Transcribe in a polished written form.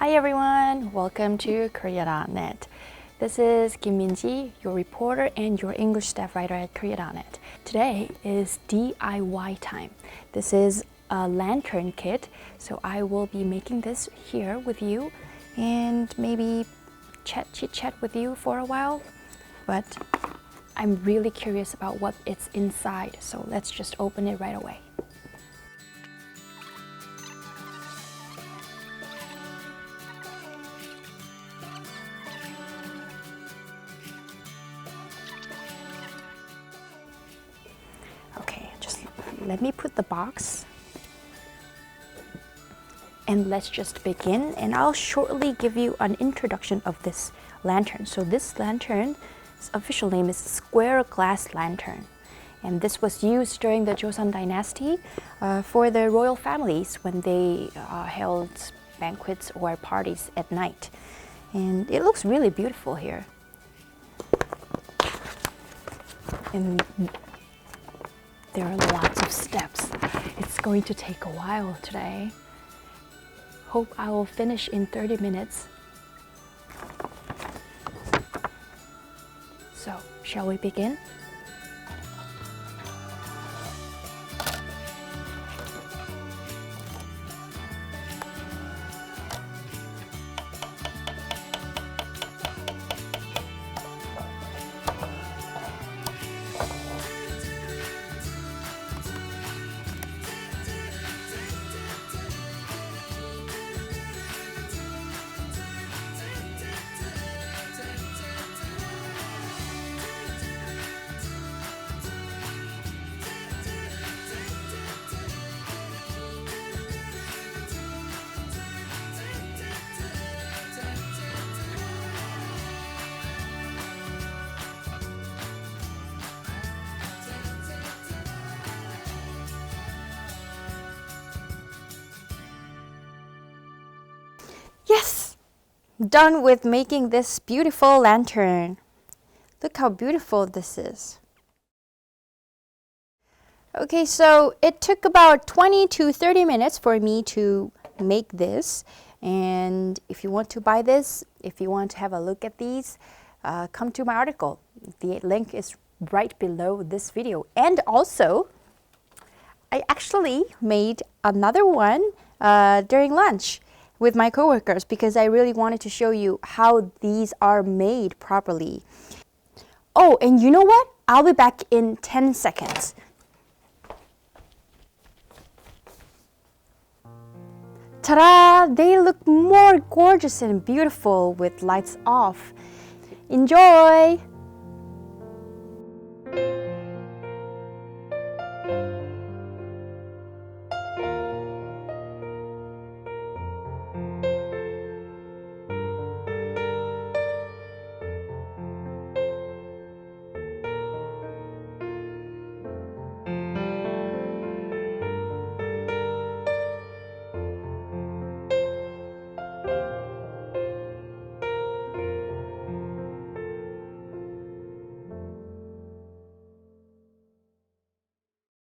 Hi everyone, welcome to Koreanet. This is Minji, your reporter and your English staff writer at Koreanet. Today is DIY time. This is a lantern kit, so I will be making this here with you and maybe chit chat with you for a while. But I'm really curious about what it's inside, so let's just open it right away. Okay, just let me put the box and let's just begin, and I'll shortly give you an introduction of this lantern. So this lantern's official name is square glass lantern, and this was used during the Joseon Dynasty for the royal families when they held banquets or parties at night. And it looks really beautiful here. And there are lots of steps. It's going to take a while today. Hope I will finish in 30 minutes. So, shall we begin? Yes! Done with making this beautiful lantern. Look how beautiful this is. Okay, so it took about 20 to 30 minutes for me to make this. And if you want to buy this, if you want to have a look at these, come to my article. The link is right below this video. And also, I actually made another one during lunch with my coworkers because I really wanted to show you how these are made properly. Oh, and you know what? I'll be back in 10 seconds. Ta-da! They look more gorgeous and beautiful with lights off. Enjoy!